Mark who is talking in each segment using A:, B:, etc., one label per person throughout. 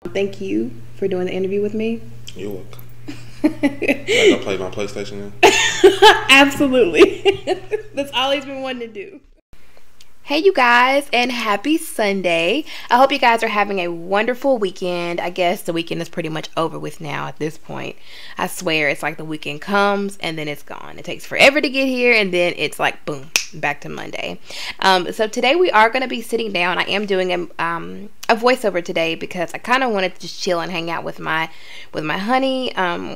A: Thank you for doing the interview with me.
B: You're welcome. I go play my PlayStation now?
A: Absolutely. That's all he's been wanting to do. Hey you guys, and happy Sunday. I hope you guys are having a wonderful weekend. I guess the weekend is pretty much over with now at this point. I swear it's like the weekend comes and then it's gone. It takes forever to get here and then it's like boom, back to Monday. So today we are going to be sitting down. I am doing a voiceover today because I kind of wanted to just chill and hang out with my honey.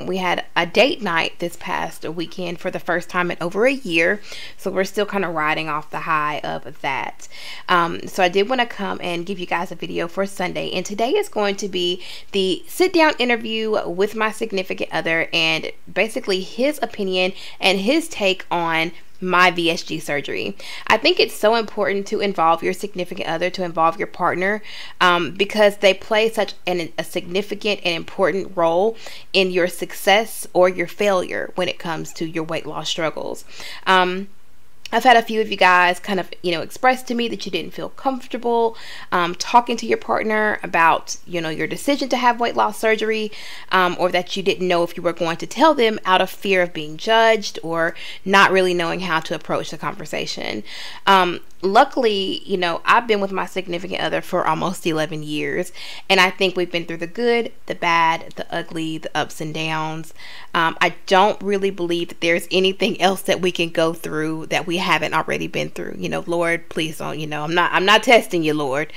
A: We had a date night this past weekend for the first time in over a year, so we're still kind of riding off the high of that. So I did want to come and give you guys a video for Sunday, and today is going to be the sit down interview with my significant other and basically his opinion and his take on my VSG surgery. I think it's so important to involve your significant other, to involve your partner, because they play such a significant and important role in your success or your failure when it comes to your weight loss struggles. I've had a few of you guys kind of, express to me that you didn't feel comfortable talking to your partner about, your decision to have weight loss surgery, or that you didn't know if you were going to tell them out of fear of being judged or not really knowing how to approach the conversation. Luckily, I've been with my significant other for almost 11 years, and I think we've been through the good, the bad, the ugly, the ups and downs. I don't really believe that there's anything else that we can go through that we haven't already been through. Lord, please don't, I'm not testing you, Lord.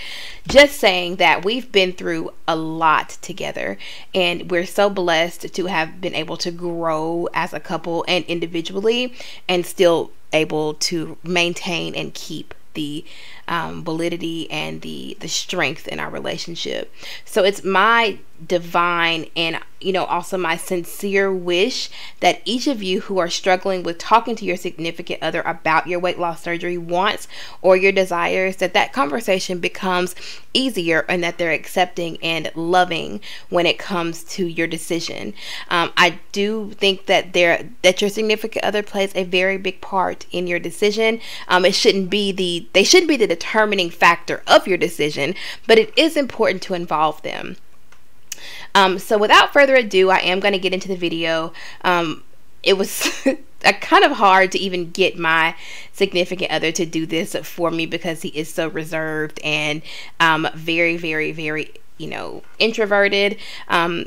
A: Just saying that we've been through a lot together, and we're so blessed to have been able to grow as a couple and individually and still able to maintain and keep the validity and the strength in our relationship. So it's my divine and also my sincere wish that each of you who are struggling with talking to your significant other about your weight loss surgery wants or your desires, that conversation becomes easier and that they're accepting and loving when it comes to your decision. I do think that your significant other plays a very big part in your decision. They shouldn't be the determining factor of your decision, but it is important to involve them. So without further ado, I am going to get into the video. It was kind of hard to even get my significant other to do this for me because he is so reserved and very, very, very, introverted.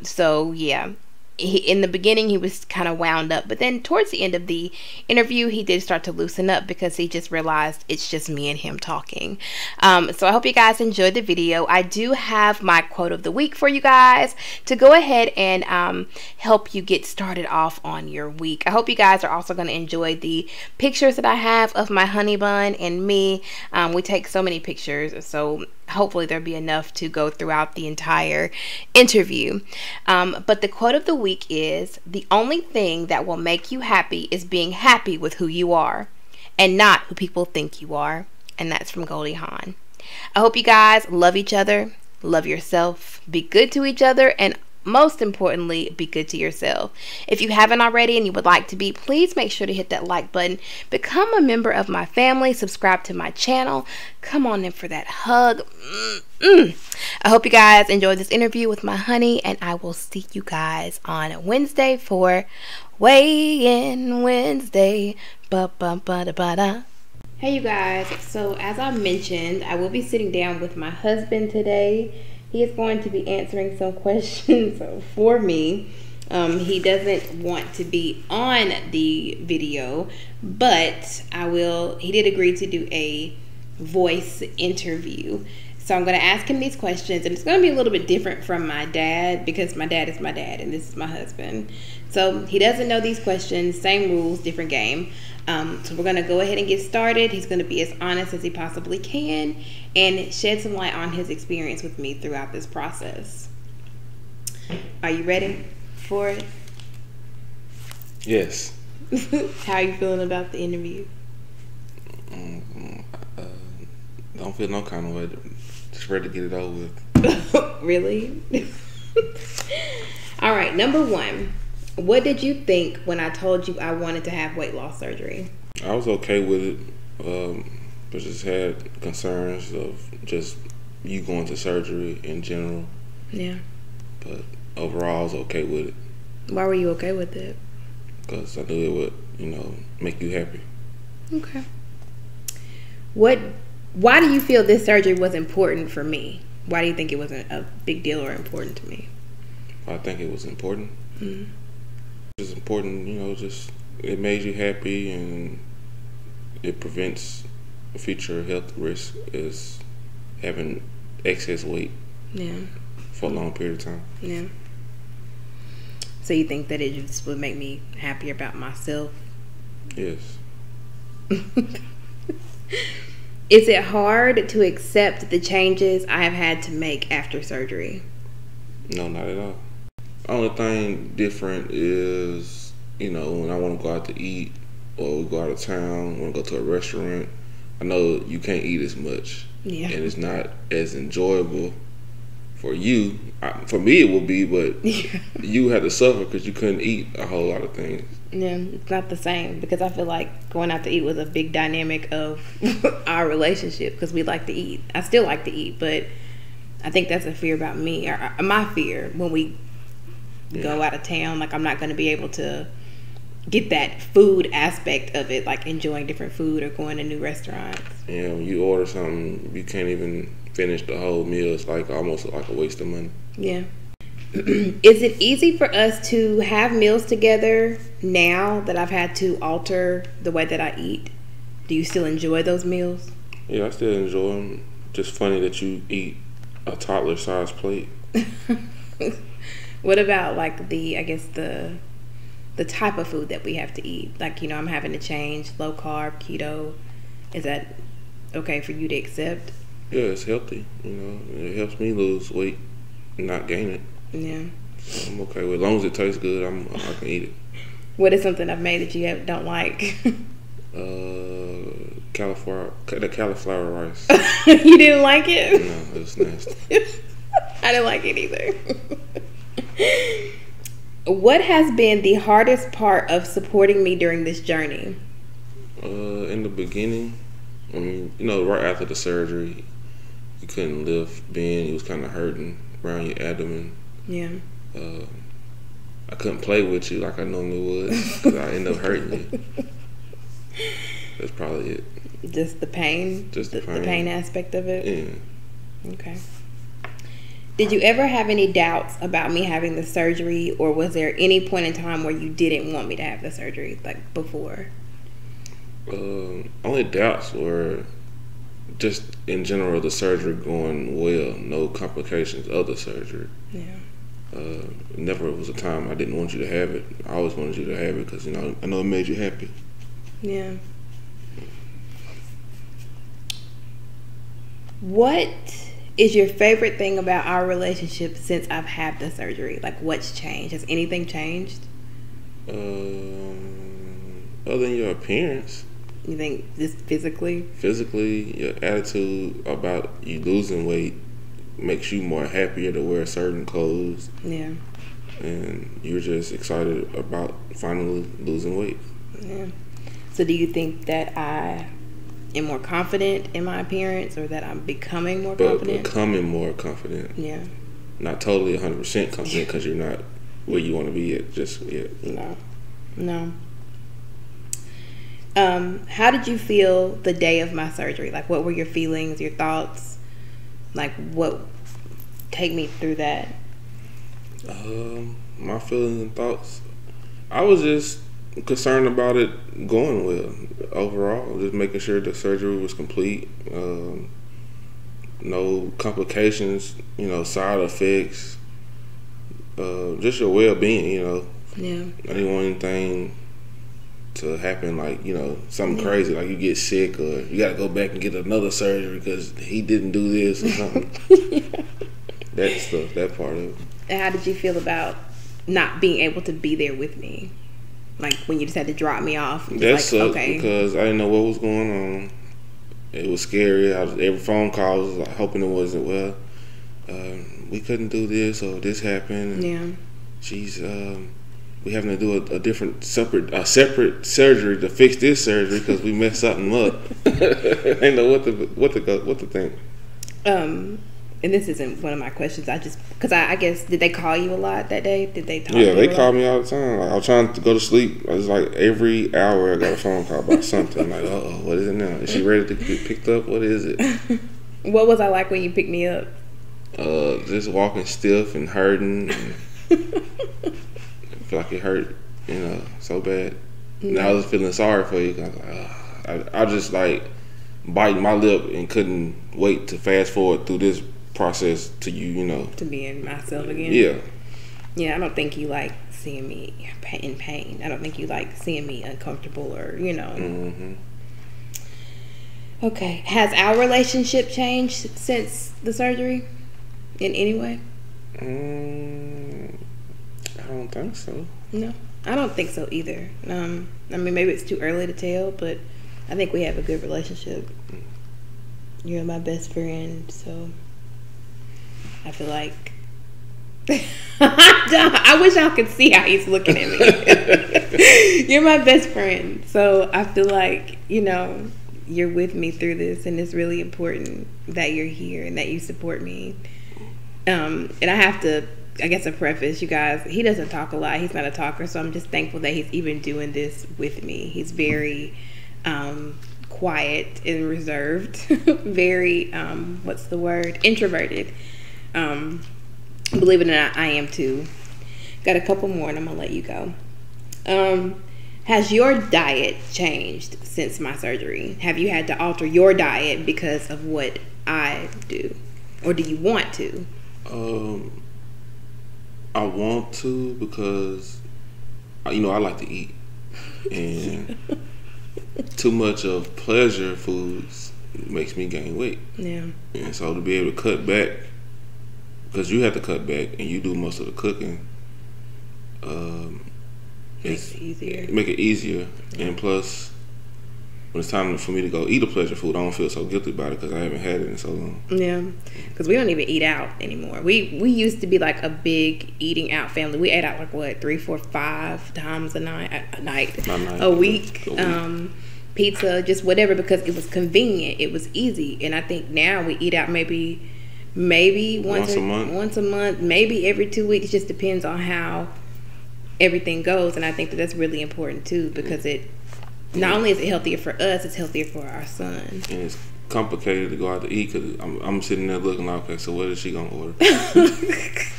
A: So yeah. In the beginning he was kind of wound up, but then towards the end of the interview he did start to loosen up because he just realized it's just me and him talking. So I hope you guys enjoyed the video. I do have my quote of the week for you guys to go ahead and help you get started off on your week. I hope you guys are also going to enjoy the pictures that I have of my honey bun and me. We take so many pictures, so hopefully there'll be enough to go throughout the entire interview. But the quote of the week is, "The only thing that will make you happy is being happy with who you are and not who people think you are." And that's from Goldie Hawn. I hope you guys love each other, love yourself, be good to each other, and most importantly, be good to yourself. If you haven't already and you would like to be, please make sure to hit that like button. Become a member of my family. Subscribe to my channel. Come on in for that hug. I hope you guys enjoyed this interview with my honey, and I will see you guys on Wednesday for Weigh-In Wednesday. Ba-ba-ba-da-ba-da. Hey you guys, so as I mentioned, I will be sitting down with my husband today. He is going to be answering some questions for me. He doesn't want to be on the video, but he did agree to do a voice interview. So I'm going to ask him these questions, and it's going to be a little bit different from my dad because my dad is my dad and this is my husband. So he doesn't know these questions, same rules, different game. So we're going to go ahead and get started. He's going to be as honest as he possibly can and shed some light on his experience with me throughout this process. Are you ready for it?
B: Yes.
A: How are you feeling about the interview?
B: Don't feel no kind of way. Just ready to get it over with.
A: Really? All right, number one. What did you think when I told you I wanted to have weight loss surgery?
B: I was okay with it, but just had concerns of just you going to surgery in general.
A: Yeah.
B: But overall, I was okay with it.
A: Why were you okay with it?
B: Because I knew it would, make you happy.
A: Okay. Why do you feel this surgery was important for me? Why do you think it wasn't a big deal or important to me?
B: I think it was important. Mm-hmm. It's important, just it made you happy, and it prevents future health risk is having excess weight.
A: Yeah.
B: For a long period of time.
A: Yeah. So you think that it just would make me happier about myself?
B: Yes.
A: Is it hard to accept the changes I have had to make after surgery?
B: No, not at all. Only thing different is, when I want to go out to eat or we go out of town, want to go to a restaurant, I know you can't eat as much.
A: Yeah.
B: And it's not as enjoyable for you. For me it would be, but you had to suffer because you couldn't eat a whole lot of things.
A: Yeah, it's not the same because I feel like going out to eat was a big dynamic of our relationship because we like to eat. I still like to eat, but I think that's a fear about me, or my fear when we go out of town. Like I'm not going to be able to get that food aspect of it, like enjoying different food or going to new restaurants.
B: Yeah, when you order something, you can't even finish the whole meal. It's like almost like a waste of money.
A: Yeah. Is it easy for us to have meals together now that I've had to alter the way that I eat? Do you still enjoy those meals?
B: Yeah, I still enjoy them. Just funny that you eat a toddler-sized plate.
A: What about like the type of food that we have to eat? Like, I'm having to change low carb, keto. Is that okay for you to accept?
B: Yeah, it's healthy. It helps me lose weight and not gain it.
A: Yeah.
B: So I'm okay with it. As long as it tastes good, I can eat it.
A: What is something I've made that you don't like?
B: The cauliflower rice.
A: You didn't like it?
B: No, it was nasty.
A: I didn't like it either. What has been the hardest part of supporting me during this journey?
B: In the beginning, right after the surgery, you couldn't lift, bend. It was kind of hurting around your abdomen.
A: Yeah.
B: I couldn't play with you like I normally would because I end up hurting you. That's probably it.
A: Just the pain?
B: Just the pain.
A: The pain aspect of it?
B: Yeah.
A: Okay. Did you ever have any doubts about me having the surgery, or was there any point in time where you didn't want me to have the surgery, like before?
B: Only doubts were just in general the surgery going well, no complications of the surgery.
A: Yeah.
B: Never was a time I didn't want you to have it. I always wanted you to have it because I know it made you happy.
A: Yeah. What is your favorite thing about our relationship since I've had the surgery? Like, what's changed? Has anything changed?
B: Other than your appearance.
A: You think just physically?
B: Physically, your attitude about you losing weight makes you more happier to wear certain clothes.
A: Yeah.
B: And you're just excited about finally losing weight.
A: Yeah. So do you think that I am more confident in my appearance, or that I'm becoming more confident?
B: Becoming more confident.
A: Yeah.
B: Not totally 100% confident because you're not where you want to be at just yet.
A: No. How did you feel the day of my surgery? Like, what were your feelings, your thoughts? Like, take me through that.
B: My feelings and thoughts, I was just concerned about it going well overall, just making sure the surgery was complete, no complications, side effects, just your well-being,
A: Yeah.
B: I didn't want anything to happen, like, something crazy, like you get sick or you got to go back and get another surgery because he didn't do this or something. That stuff, that part of it.
A: And how did you feel about not being able to be there with me? Like, when you just had to drop me off?
B: That sucked because I didn't know what was going on. It was scary. Every phone call was like hoping it wasn't, we couldn't do this or this happened.
A: Yeah.
B: She's, we having to do a separate surgery to fix this surgery because we messed something up. I didn't know what to think.
A: and this isn't one of my questions. Because I guess, did they call you a lot that day? Did they talk to you?
B: Yeah, they called me all the time. Like, I was trying to go to sleep. It was like every hour I got a phone call about something. Like, what is it now? Is she ready to get picked up? What is it?
A: What was I like when you picked me up?
B: Just walking stiff and hurting. And I feel like it hurt, so bad. And I was feeling sorry for you. I was like, I just like biting my lip and couldn't wait to fast forward through this process to you,
A: to being myself again.
B: Yeah.
A: Yeah, I don't think you like seeing me in pain. I don't think you like seeing me uncomfortable or,
B: Mm-hmm.
A: Okay. Has our relationship changed since the surgery in any way?
B: I don't think so.
A: No, I don't think so either. I mean, maybe it's too early to tell, but I think we have a good relationship. You're my best friend, so I feel like I wish y'all could see how he's looking at me. You're my best friend, so I feel like you're with me through this, and it's really important that you're here and that you support me. And I have to, I guess, a preface, you guys, he doesn't talk a lot. He's not a talker, so I'm just thankful that he's even doing this with me. He's very quiet and reserved, very introverted. Believe it or not, I am too. Got a couple more and I'm gonna let you go. Has your diet changed since my surgery? Have you had to alter your diet because of what I do, or do you want to?
B: I want to because I like to eat, and too much of pleasure foods makes me gain weight.
A: Yeah.
B: And so to be able to cut back, because you have to cut back and you do most of the cooking, make it easier. Yeah. And plus, when it's time for me to go eat a pleasure food, I don't feel so guilty about it because I haven't had it in so long.
A: Yeah, because we don't even eat out anymore. We used to be like a big eating out family. We ate out like 3, 4, 5 times a week. Pizza, just whatever, because it was convenient. It was easy. And I think now we eat out maybe once a month, maybe every 2 weeks. Just depends on how everything goes. And I think that's really important too, because not only is it healthier for us, it's healthier for our son.
B: And it's complicated to go out to eat because I'm sitting there looking like, okay, so what is she gonna order?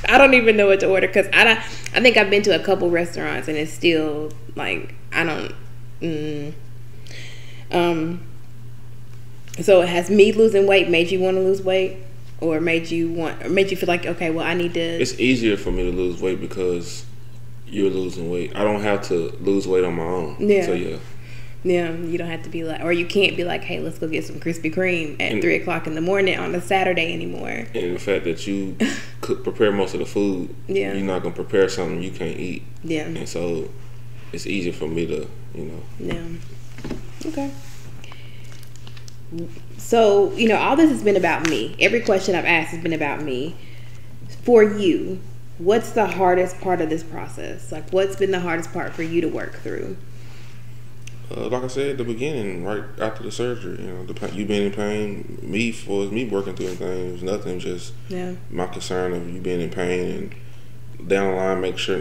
A: I don't even know what to order because I think I've been to a couple restaurants and it's still like I don't. So has me losing weight made you want to lose weight, or made you feel like, okay, well, I need to?
B: It's easier for me to lose weight because you're losing weight. I don't have to lose weight on my own. Yeah. So yeah.
A: Yeah, you don't have to be like, or you can't be like, hey, let's go get some Krispy Kreme at 3 o'clock in the morning on a Saturday anymore. And
B: the fact that you could prepare most of the food, you're not gonna prepare something you can't eat.
A: Yeah.
B: And so it's easier for me to,
A: Yeah. Okay. So, all this has been about me. Every question I've asked has been about me. For you, what's the hardest part of this process? Like, what's been the hardest part for you to work through?
B: Like I said at the beginning, right after the surgery, you being in pain, me working through anything, it was nothing, just my concern of you being in pain and down the line make sure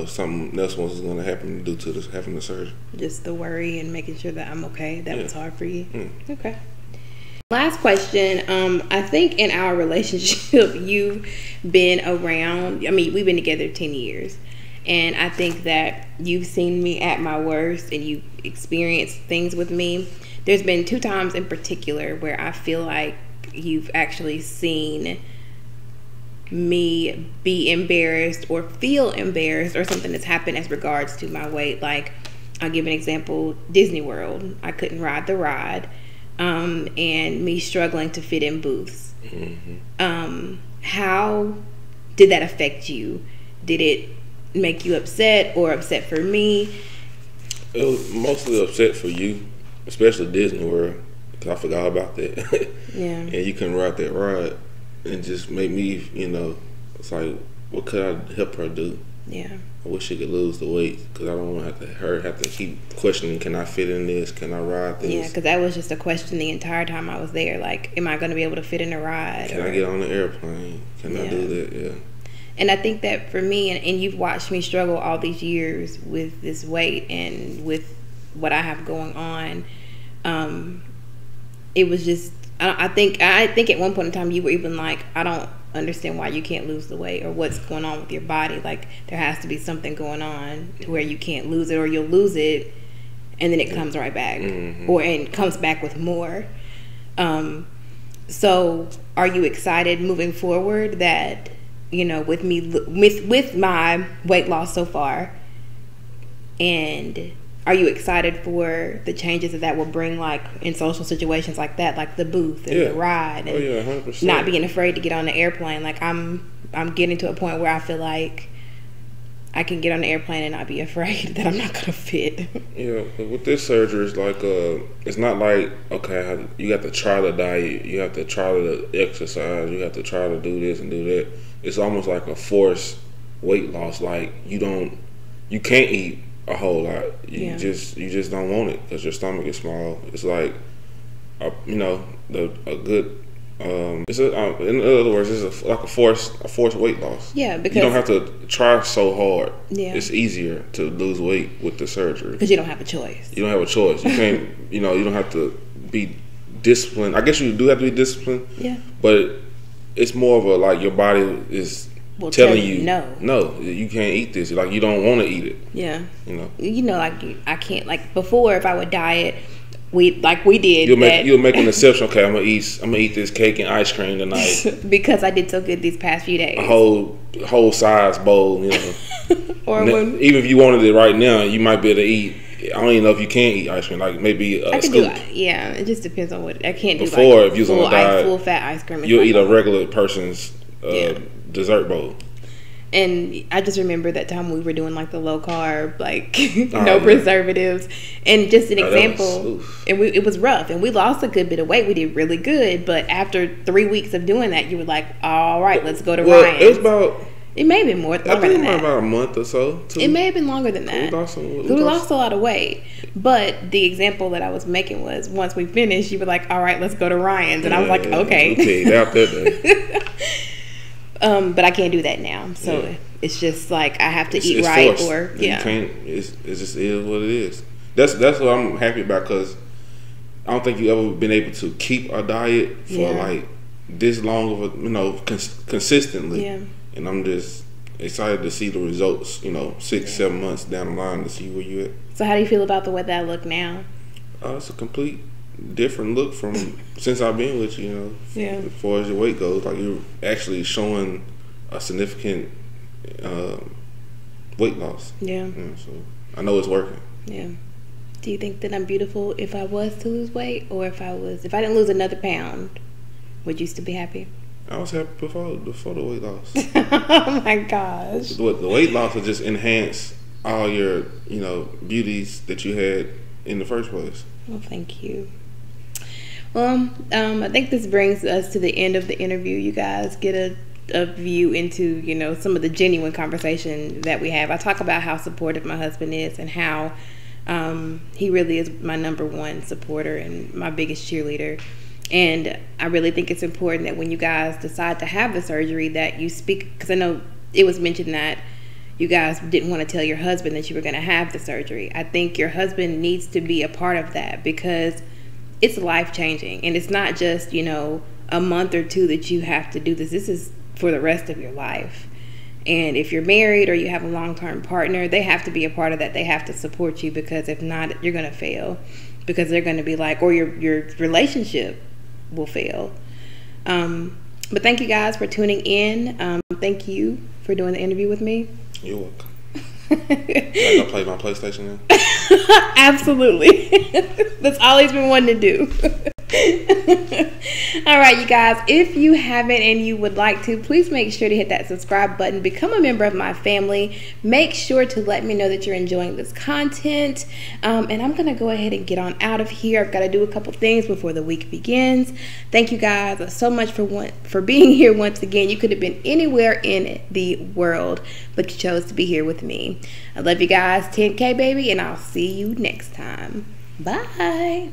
B: something else was going to happen due to this having the surgery. Just
A: the worry and making sure that I'm okay. That was hard for you. Okay. Last question. I think in our relationship, you've been around. I mean, we've been together 10 years. And I think that you've seen me at my worst and you've experienced things with me. There's been 2 times in particular where I feel like you've actually seen me be embarrassed or feel embarrassed or something that's happened as regards to my weight. Like, I'll give an example. Disney World. I couldn't ride the ride. And me struggling to fit in booths. Mm-hmm. How did that affect you? Did it make you upset or upset for me?
B: It was mostly upset for you, especially Disney World, because I forgot about that.
A: Yeah.
B: And you couldn't ride that ride, and just made me, it's like, what could I help her do?
A: Yeah.
B: I wish she could lose the weight because I don't want her have to keep questioning, can I fit in this? Can I ride this?
A: Yeah, because that was just a question the entire time I was there. Like, am I going to be able to fit in a ride?
B: Can I get on the airplane? Can I do that? Yeah.
A: And I think that for me, and you've watched me struggle all these years with this weight and with what I have going on, it was just, I think at one point in time you were even like, I don't understand why you can't lose the weight or what's going on with your body. Like, there has to be something going on to where you can't lose it, or you'll lose it and then it comes right back, and comes back with more. So are you excited moving forward that, you know, with me, with my weight loss so far, and are you excited for the changes that will bring, like in social situations like that, like the booth and the ride, and
B: 100%.
A: Not being afraid to get on the airplane? Like, I'm getting to a point where I feel like I can get on the airplane and not be afraid that I'm not gonna fit. Yeah,
B: but with this surgery, it's like it's not like, okay, you got to try the diet, you have to try the exercise, you have to try to do this and do that. It's almost like a forced weight loss. Like, you can't eat a whole lot. You just don't want it because your stomach is small. It's like, you know, a good. It's in other words, it's like a forced weight loss.
A: Yeah, because
B: you don't have to try so hard.
A: Yeah,
B: it's easier to lose weight with the surgery
A: because you don't have a choice.
B: You don't have a choice. You can't. You know, you don't have to be disciplined. I guess you do have to be disciplined.
A: Yeah,
B: but it's more of a, like, your body is telling you no, you can't eat this. Like, you don't want to eat it.
A: Yeah,
B: you know,
A: like, I can't. Like, before, if I would diet, we did.
B: You'll make an exception. Okay, I'm gonna eat this cake and ice cream tonight
A: because I did so good these past few days.
B: A whole size bowl, you know.
A: Or
B: even if you wanted it right now, you might be able to eat. I don't even know if you can eat ice cream. Like, maybe
A: I can
B: scoop.
A: Yeah, it just depends on what I can't do.
B: Before, like, if you was on a diet,
A: full fat ice cream,
B: you'll eat a regular person's dessert bowl.
A: And I just remember that time we were doing, like, the low carb, like, no preservatives, and just an example. It was rough, and we lost a good bit of weight. We did really good, but after 3 weeks of doing that, you were like, all right, let's go to Ryan's.
B: It was about.
A: It may have been more.
B: I think it was about a month or so.
A: It may have been longer than that. We lost a lot of weight. But the example that I was making was, once we finished, you were like, all right, let's go to Ryan's. And I was like, okay. But I can't do that now. So it's just like, I have to eat right forced. Or,
B: You can't, it just is what it is. That's what I'm happy about, because I don't think you ever been able to keep a diet for like this long of a, you know, consistently. Yeah. And I'm just excited to see the results, you know, 6-7 months down the line, to see where you at.
A: So how do you feel about the way that I look now?
B: It's a complete different look from since I've been with you, you know.
A: Yeah.
B: As far as your weight goes, like, you're actually showing a significant weight loss.
A: Yeah.
B: So I know it's working.
A: Yeah. Do you think that I'm beautiful if I was to lose weight, or if I didn't lose another pound, would you still be happy?
B: I was happy before the weight loss.
A: Oh my gosh.
B: The weight loss will just enhance all your, you know, beauties that you had in the first place.
A: Well, thank you. Well, I think this brings us to the end of the interview. You guys get a view into, you know, some of the genuine conversation that we have. I talk about how supportive my husband is, and how he really is my number one supporter and my biggest cheerleader. And I really think it's important that when you guys decide to have the surgery, that you speak, because I know it was mentioned that you guys didn't want to tell your husband that you were going to have the surgery. I think your husband needs to be a part of that, because it's life-changing. And it's not just, you know, a month or two that you have to do this. This is for the rest of your life. And if you're married or you have a long-term partner, they have to be a part of that. They have to support you, because if not, you're going to fail. Because they're going to be like, or your relationship will fail. But thank you guys for tuning in. Thank you for doing the interview with me.
B: You're welcome. I gotta play my PlayStation now.
A: Absolutely. That's all he's been wanting to do. All right, you guys, if you haven't and you would like to, please make sure to hit that subscribe button, become a member of my family. Make sure to let me know that you're enjoying this content. And I'm going to go ahead and get on out of here. I've got to do a couple things before the week begins. Thank you guys so much for being here once again. You could have been anywhere in the world, but you chose to be here with me. I love you guys. 10K, baby, and I'll see you next time. Bye.